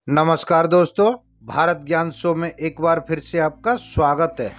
नमस्कार दोस्तों, भारत ज्ञान शो में एक बार फिर से आपका स्वागत है।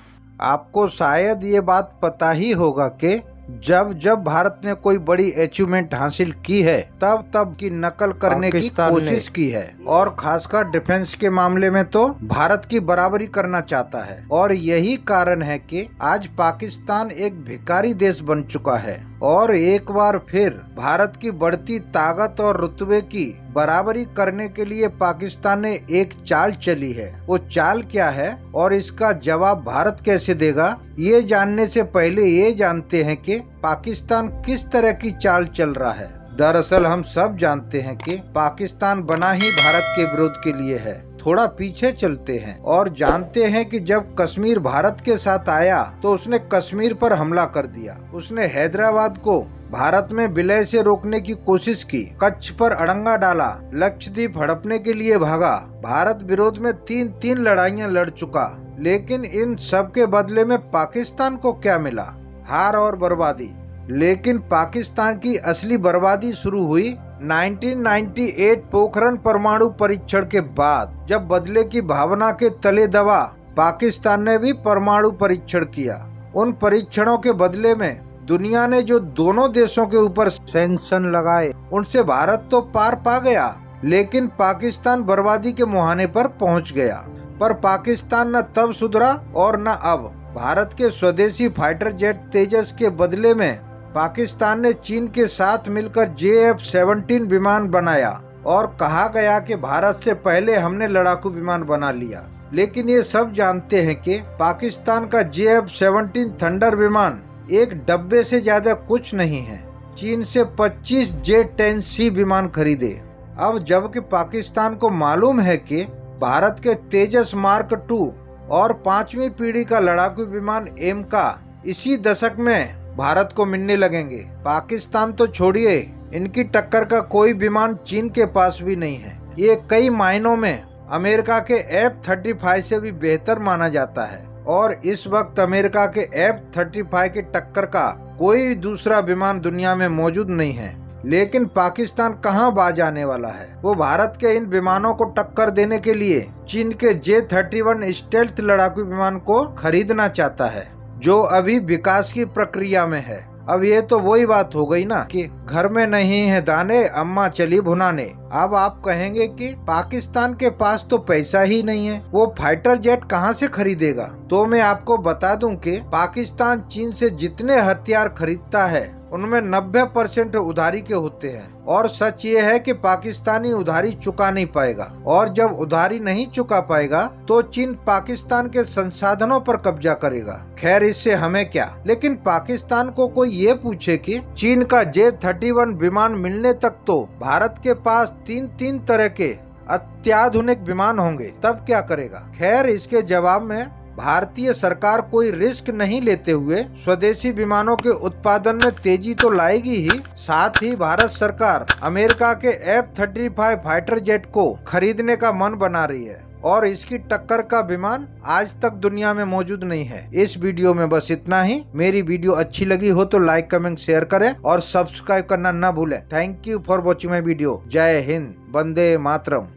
आपको शायद ये बात पता ही होगा कि जब जब भारत ने कोई बड़ी अचीवमेंट हासिल की है तब तब की नकल करने की कोशिश की है और खासकर डिफेंस के मामले में तो भारत की बराबरी करना चाहता है। और यही कारण है कि आज पाकिस्तान एक भिखारी देश बन चुका है और एक बार फिर भारत की बढ़ती ताकत और रुतबे की बराबरी करने के लिए पाकिस्तान ने एक चाल चली है। वो चाल क्या है और इसका जवाब भारत कैसे देगा, ये जानने से पहले ये जानते हैं कि पाकिस्तान किस तरह की चाल चल रहा है। दरअसल हम सब जानते हैं कि पाकिस्तान बना ही भारत के विरोध के लिए है। थोड़ा पीछे चलते हैं और जानते हैं कि जब कश्मीर भारत के साथ आया तो उसने कश्मीर पर हमला कर दिया। उसने हैदराबाद को भारत में विलय से रोकने की कोशिश की, कच्छ पर अड़ंगा डाला, लक्षद्वीप हड़पने के लिए भागा, भारत विरोध में तीन लड़ाइयां लड़ चुका। लेकिन इन सब के बदले में पाकिस्तान को क्या मिला? हार और बर्बादी। लेकिन पाकिस्तान की असली बर्बादी शुरू हुई 1998 पोखरण परमाणु परीक्षण के बाद, जब बदले की भावना के तले दबा पाकिस्तान ने भी परमाणु परीक्षण किया। उन परीक्षणों के बदले में दुनिया ने जो दोनों देशों के ऊपर सैंक्शन लगाए, उनसे भारत तो पार पा गया, लेकिन पाकिस्तान बर्बादी के मुहाने पर पहुंच गया। पर पाकिस्तान न तब सुधरा और न अब। भारत के स्वदेशी फाइटर जेट तेजस के बदले में पाकिस्तान ने चीन के साथ मिलकर JF-17 विमान बनाया और कहा गया कि भारत से पहले हमने लड़ाकू विमान बना लिया। लेकिन ये सब जानते हैं कि पाकिस्तान का JF-17 थंडर विमान एक डब्बे से ज्यादा कुछ नहीं है। चीन से 25 J-10C विमान खरीदे। अब जबकि पाकिस्तान को मालूम है कि भारत के तेजस मार्क 2 और 5वीं पीढ़ी का लड़ाकू विमान एम का इसी दशक में भारत को मिलने लगेंगे, पाकिस्तान तो छोड़िए, इनकी टक्कर का कोई विमान चीन के पास भी नहीं है। ये कई मायनों में अमेरिका के F-35 से भी बेहतर माना जाता है और इस वक्त अमेरिका के F-35 के टक्कर का कोई दूसरा विमान दुनिया में मौजूद नहीं है। लेकिन पाकिस्तान कहां बाज आने वाला है? वो भारत के इन विमानों को टक्कर देने के लिए चीन के J-31 स्टेल्थ लड़ाकू विमान को खरीदना चाहता है, जो अभी विकास की प्रक्रिया में है। अब ये तो वही बात हो गई ना कि घर में नहीं है दाने, अम्मा चली भुनाने। अब आप कहेंगे कि पाकिस्तान के पास तो पैसा ही नहीं है, वो फाइटर जेट कहां से खरीदेगा? तो मैं आपको बता दूं कि पाकिस्तान चीन से जितने हथियार खरीदता है उनमें 90% उधारी के होते हैं। और सच ये है कि पाकिस्तानी उधारी चुका नहीं पाएगा, और जब उधारी नहीं चुका पाएगा तो चीन पाकिस्तान के संसाधनों पर कब्जा करेगा। खैर, इससे हमें क्या। लेकिन पाकिस्तान को कोई ये पूछे कि चीन का J-31 विमान मिलने तक तो भारत के पास तीन तरह के अत्याधुनिक विमान होंगे, तब क्या करेगा? खैर, इसके जवाब में भारतीय सरकार कोई रिस्क नहीं लेते हुए स्वदेशी विमानों के उत्पादन में तेजी तो लाएगी ही, साथ ही भारत सरकार अमेरिका के F-35 फाइटर जेट को खरीदने का मन बना रही है और इसकी टक्कर का विमान आज तक दुनिया में मौजूद नहीं है। इस वीडियो में बस इतना ही। मेरी वीडियो अच्छी लगी हो तो लाइक, कमेंट, शेयर करें और सब्सक्राइब करना न भूलें। Thank you for watching my video. जय हिंद, वंदे मातरम।